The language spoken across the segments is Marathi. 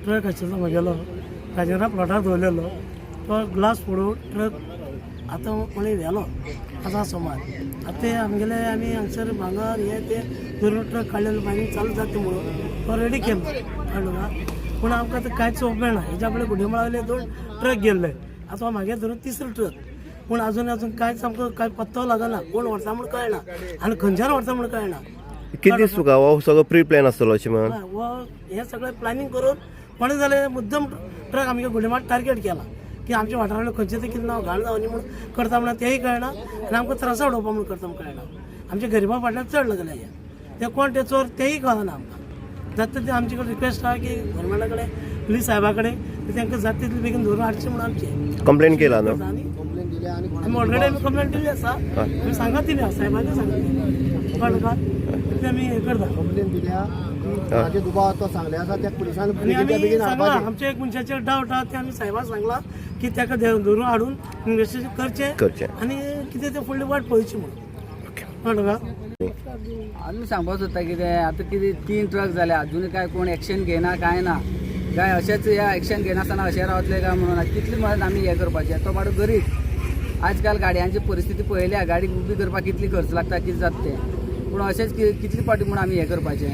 ट्रक आशिल्लो म्हगेलो राजेंद्रा प्लॉटार दवरलेलो तो ग्लास फोडून ट्रक आतां कोणी व्हेलो आसा सोमार आतां ते आमी हांगसर भांगर हे ते धरून ट्रक काडलेलो मागीर चालू जाता म्हणून तो रेडी केलो कळ्ळें तुका पूण आमकां आतां कांयच सोप मेळना हेज्या फुडें गुड्डेमाळावयले 2 ट्रक गेल्ले आतां म्हागे धरून तिसरो ट्रक पूण अजून कांयच आमकां कांय पत्तो लागना कोण व्हरता म्हूण कळना आनी खंयच्यान व्हरता म्हूण कळना किती दीस तुका हो सगळो प्री प्लॅन आसतलो अशें म्हणून हो हे सगळें प्लॅनिंग करून कोणें जालें मुद्दम ट्रक आमगे गुडेमाळ टार्गेट केला की आमच्या वाठारांतले खंयचें ते कितें नांव घाण जावनी म्हणून करता म्हणून तेंय कळना आनी आमकां त्रासा उडोवपा म्हणून करता म्हूण कळना आमच्या गरिबा फाटल्यान चड लागले हे ते कोण ते चोर तेंय कळना आमकां जाता ते आमचे कडेन रिक्वेस्ट आहा की गव्हर्मेंटा कडेन पुलीस साहेबा कडेन तांकां जाता तितले बेगीन धरून हाडचें म्हणून आमचें कंप्लेन केला न्हू आमी ऑलरेडी आमी कंप्लेंट दिल्ली आसा आमी सांगात दिली आसा साहेबांनी सांगली कळ्ळें तुका ते आमी हे करता कंप्लेन दिल्या ताजे दुबाव तो सांगले आसा त्या पुलिसान आनी आमी सांगला आमच्या एक मनशाचेर डावट आहा ते आमी साहेबाक सांगला की ताका धरून हाडून इन्व्हेस्टिगेशन करचें आनी कितें ते फुडली वाट पळोवची म्हणून कळ्ळें तुका आमी सांगपाक सोदता कितें आतां कितें 3 ट्रक जाले अजून काय कोण एक्शन घेना काय ना काय अशेंच ह्या एक्शन घेनासतना अशें रावतले काय म्हणून कितले म्हणत आमी हें करपाचें तो बाबडो गरीब आजकाल गाडयांची परिस्थिती पळयल्या गाडी उबी करपाक कितली खर्च लागता कितें जाता तें पूण अशेंच कितली पाटी म्हणून आमी हें करपाचें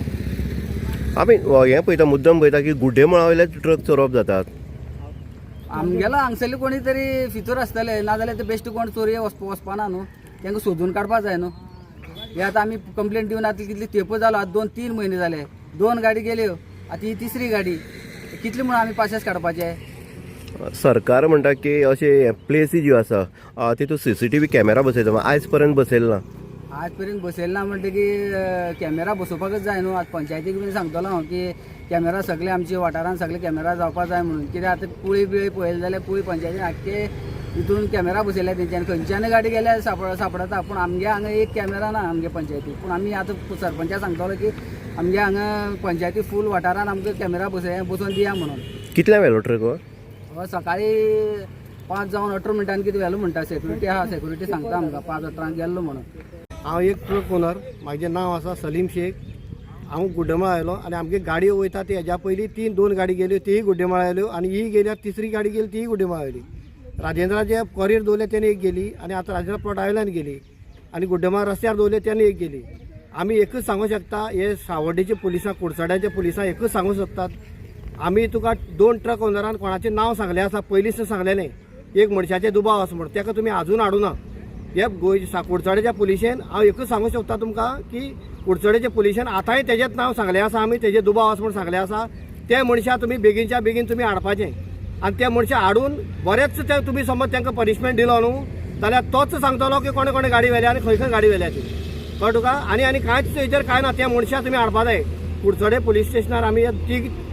आमी हें पळयता मुद्दम पळयता की गुड्डेमाळावयले ट्रक चोरप जातात आमगेलो हांगसरले कोणी तरी फिचर आसतले नाजाल्यार ते बेश्ट कोण चोरये वचपाना न्हू तांकां सोदून काडपा जाय न्हू हे आतां आमी कंप्लेंट दिवन आतां कितली तेंप जालो आतां 2-3 म्हयने जाले 2 गाडी गेल्यो आतां ही तिसरी गाडी कितली म्हणून आमी पाशेस काडपाचे सरकार म्हणटा की अशे प्लेसी ज्यो आसा तितून CCTV कॅमेरा बसयता आयज पर्यंत बसयला ना आज पर्यंत बसयला ना म्हणटा की कॅमेरा बसोवपाकच जाय न्हू आतां पंचायतीक बीन सांगतलो हांव की कॅमेरा सगळे आमच्या वाठारांत सगळे कॅमेरा जावपा जाय म्हणून कित्याक आतां कुळी बिळी पळयले जाल्यार कुळी पंचायतीन आख्खे हितून कॅमेरा बसयल्या तेंच्यानी खंयच्यान गाडी गेल्यार सापडता पूण आमगे हांगा एक कॅमेरा ना आमगे पंचायतीक पूण आमी आतां सरपंचाक सांगतलो की आमगे हांगा पंचायती फूल वाठारांत आमकां कॅमेरा बसोवन दिया म्हणून कितल्या वेलो ट्रक हो सकाळी 5:18 मिनटांनी कितें व्हेलो म्हणटा सेक्युरिटी आहा सेक्युरिटी सांगता आमकां 5:18 गेल्लो म्हणून हांव एक ट्रक ओनर म्हाजें नांव आसा सलीम शेख हांव गुड्डेमाळ आयलो आनी आमगे गाडी वयता ती हेज्या पयलीं 2 गाडी गेल्यो तीय गुड्डेमाळ आयल्यो आनी ही गेल्या तिसरी गाडी गेली तीय गुड्डेमाळ आयली राजेंद्राचे कॉरियर दवरले तेणे एक गेली आनी आतां राजेंद्र प्लॉट आयल्यान गेली आनी गुड्डेमाळ रस्त्यार दवरले तेणे एक गेली आमी एकच सांगूं शकता हे सावड्डेचे पुलिसां कुडचड्याचे पुलिसां एकच सांगूं शकतात आमी तुका 2 ट्रक ओनरान कोणाचें नांव सांगलें आसा पयलींच सांगलेलें एक मनशाचे दुबाव आसा म्हूण ताका तुमी आजून हाडूना हे कुडचड्याच्या पुलिशेन हांव एकच सांगूं शकता तुमकां की कुडचड्याच्या पुलिशेन आतांय तेजेंच नांव सांगलें आसा आमी तेजे दुबाव आसा म्हूण सांगलें आसा ते मनशा तुमी बेगीनच्या बेगीन तुमी हाडपाचें आनी ते मनशा हाडून बरेंच ते तुमी समज तांकां पनिशमेंट दिलो न्हू जाल्यार तोच सांगतलो की कोणे कोणे गाडी व्हेल्या आनी खंय खंय गाडी व्हेल्या ती कळ्ळें तुका आनी कांयच हेजेर कांय ना त्या मनशा तुमी हाडपा जाय कुडचडे पुलीस स्टेशनार आमी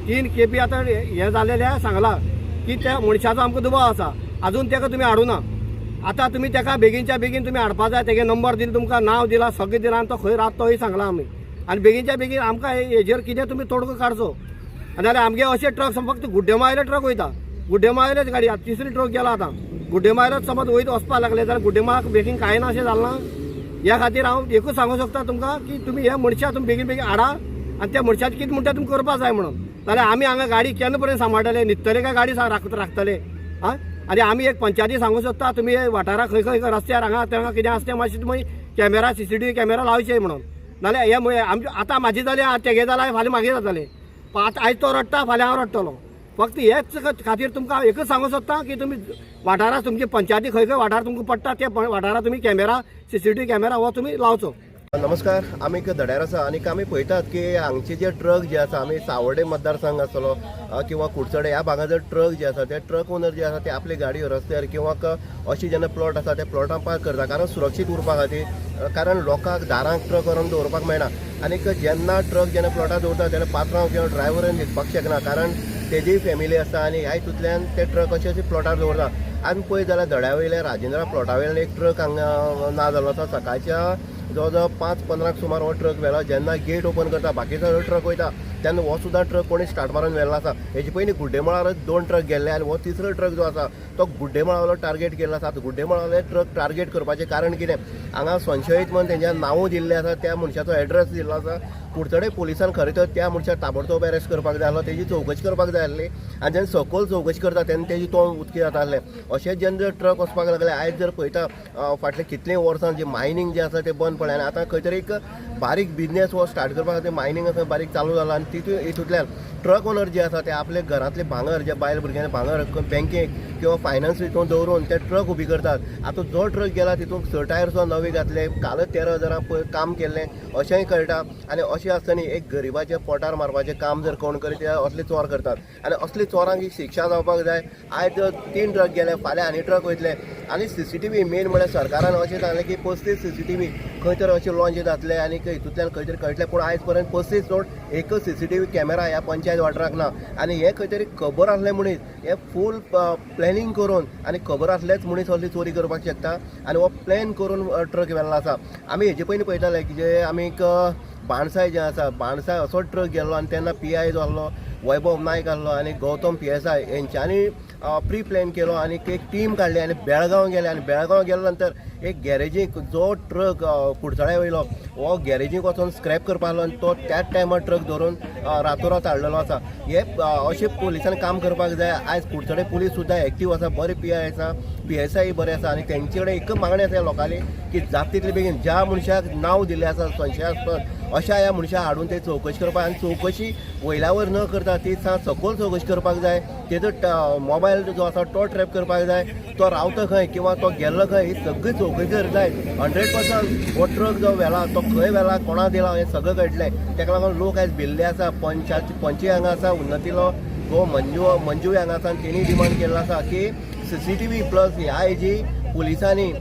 3 खेपी आतां हें जालेल्या सांगलां की त्या मनशाचो आमकां दुबाव आसा आजून ताका तुमी हाडूना आतां तुमी ताका बेगीनच्या बेगीन तुमी हाडपा जाय तेगे नंबर दिलो तुमकां नांव दिलां सगळें दिलां आनी तो खंय रावता तोय सांगलां आमी आनी बेगीनच्या बेगीन आमकां हेजेर कितें तुमी तोडगो काडचो नाजाल्यार आमगे अशे ट्रक फक्त गुड्डेमाळयले ट्रक वयता गुड्डेमाळयलेच गाडी आतां तिसरी ट्रक गेला आतां गुड्डेमाळयलोच समज वयत वचपा लागले जाल्यार गुड्डेमाळाक बेगीन कांय ना अशें जालें ना ह्या खातीर हांव एकूच सांगूं शकता तुमकां की तुमी हे मनशा तुमी बेगीन बेगीन हाडा आनी त्या मनशाचें कितें म्हणटा तुमी करपा जाय म्हणून जाल्यार आमी हांगा गाडी केन्ना पर्यंत सांबाळटले न्हिदतले काय गाडी राखतले आं आनी आमी एक पंचायती सांगूं शकता तुमी वाठाराक खंय खंय रस्त्यार हांगा कितें आसा तें मातशें तुमी कॅमेरा CCTV कॅमेरा लावचे म्हणून नाल्यार हे आतां म्हाजी जाली तेगे जाल्यार फाल्यां मागे जातलें आयज तो रडटा फाल्यां हांव रडटलो फक्त हेच खातीर तुमकां एकच सांगूं शकता की तुमी वाठाराक तुमची पंचायती खंय खंय वाठार तुमकां पडटा त्या वाठाराक तुमी कॅमेरा CCTV कॅमेरा हो तुमी लावचो नमस्कार आमी धड्यार आसा आनी आमी पळयतात की हांगचे जे ट्रक जे आसा आमी सावड्डे मतदारसंघ आसतलो किंवा कुडचडे ह्या भागात जर ट्रक जे आसा ते ट्रक ओनर जे आसा ते आपले गाडयो रस्त्यार किंवा अशी जेन्ना प्लॉट आसा ते प्लॉटां पार्क करता कारण सुरक्षीत उरपा खातीर कारण लोकांक दारांक ट्रक व्हरून दवरपाक मेळना आनी जेन्ना ट्रक जेन्ना प्लॉटार दवरता तेन्ना पात्रांव किंवा ड्रायव्हरान न्हिदपाक शकना कारण तेजी फॅमिली आसा आनी ह्या हितूंतल्यान ते ट्रक अशे प्लॉटार दवरता आमी पळय जाल्यार धड्या वयले राजेंद्रा प्लॉटा वयल्यान एक ट्रक हांगा ना जालो आसा सकाळच्या जवळ जवळ 5-15 सुमार हो ट्रक व्हेलो जेन्ना गेट ओपन करता बाकीचो ट्रक वयता तेन्ना हो सुद्दां ट्रक कोणी स्टार्ट मारून व्हेल्लो आसा. हेजे पयलीं गुड्डेमाळार 2 ट्रक गेल्ले आनी हो तिसरो ट्रक जो आसा तो गुड्डेमाळालो टार्गेट केल्लो आसा. आतां गुड्डेमाळाले ट्रक टार्गेट करपाचें कारण कितें, हांगा संशयीत म्हणून तेंच्या नांव दिल्लें आसा, त्या मनशाचो एड्रेस दिल्लो आसा. कुडचडे पुलिसान खरें तर त्या मनशाक ताबडतोब अरेस्ट करपाक जाय आसलो, तेजी चवकशी करपाक जाय आसली. आनी जेन्ना सखोल चवकशी करता तेन्ना तेजी तोंड उक्ती जाता आसलें. अशें जेन्ना ट्रक वचपाक लागले, आयज जर पळयता फाटले कितले वर्सां जे मायनींग जे आसा तें बंद पडलें आनी आतां खंय तरी एक बारीक बिजनेस हो स्टार्ट करपा खातीर मायनींग आसा बारीक चालू जाला. आनी हितूंतल्यान ट्रक ओनर जे आसा ते आपले घरांतले भांगर जे बायल भुरग्यांचे भांगर बँकेक किंवा फायनान्स हितून दवरून ते ट्रक उबी करतात. आतां जो ट्रक गेला तितूंत 6 टायर सुद्दां नवे घातले, कालच 13,000 काम केल्लें अशेंय कळटा. आनी अशें आसतना एक गरिबाच्या पोटार मारपाचें काम जर कोण करीत असले चोर करतात. आनी असले चोरांक ही शिक्षा जावपाक जाय. आयज 3 ट्रक गेले, फाल्यां आनी ट्रक वयतले. आनी CCTV मेन म्हळ्यार सरकारान अशें सांगलें की 35 CCTV खंय तर अशें लॉन्च जातले आनी हितूंतल्यान खंय तरी कळटलें. पूण आयज पर्यंत 35 सोड एकच CCTV कॅमेरा ह्या पंचायत वाठाराक ना. आनी हे खंय तरी खबर आसले मनीस हे फूल प्लॅनिंग करून आनी खबर आसलेच मनीस असली चोरी करपाक शकता. आनी हो प्लॅन करून ट्रक व्हेल्लो आसा. आमी हेजे पयलीं पळयताले की जे आमी बाणसाय जे आसा, बाणसाय असोच ट्रक गेल्लो आनी तेन्ना PI जो आसलो वैभव नायक आसलो आनी गौतम PSI हेंच्यांनी प्री प्लॅन केलो आनी एक टीम काडली आनी बेळगांव गेले. आनी बेळगांव गेले नंतर एक गॅरेजीक जो ट्रक कुडचड्या वयलो हो गॅरेजीक वचून स्क्रॅप करपाक लागलो आनी तो त्याच टायमार ट्रक धरून रातोरात हाडलेलो आसा. हे अशें पुलिसान काम करपाक जाय. आयज कुडचडे पुलीस सुद्दां एक्टीव आसा, बरे PI आसा, PSI बरे आसा. आनी तेंचे कडेन एकच मागणी आसा लोकांनी की जाता तितले बेगीन ज्या मनशाक नांव दिल्लें आसा संशयास्पद अशा ह्या मनशाक हाडून ते चवकशी करपाक आनी चवकशी वयल्या वयर न करता ती सखोल चवकशी करपाक जाय. तेजो मोबायल जो आसा तो ट्रॅप करपाक जाय, तो रावता खंय किंवा तो गेल्लो खंय ही सगळी चवकशी जाय. 100% हो ट्रक जो व्हेला तो खंय व्हेला, कोणा दिला हें सगळं कळटलें. तेका लागून लोक आयज भिल्ले आसा. पंची हांगा आसा, उन्नतीलो गो मंजू हांगा आसा आनी तेणी डिमांड केल्लो आसा की CCTV प्लस ह्या हेजी पुलिसांनी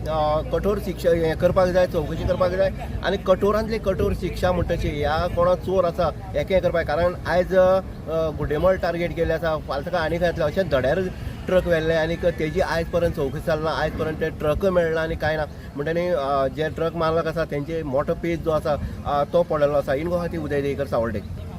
कठोर शिक्षा हें करपाक जाय, चवकशी करपाक जाय. आनी कठोरांतली कठोर शिक्षा म्हणटची ह्या कोणा चोर आसा हें करपाक. कारण आयज गुड्डेमाळ टार्गेट केल्ले आसा, फाल्यां ताका आनी खंय येतलें अशें धड्यार ट्रक व्हेल्ले आनी तेजी आयज पर्यंत चवकशी जालना. आयज पर्यंत ते ट्रक मेळना आनी कांय ना. म्हणटनी जे ट्रक मालक आसा तेंचे मोठो पेज जो आसा तो पडलेलो आसा. इन गो खातीर उदय देयकर सावड्डे.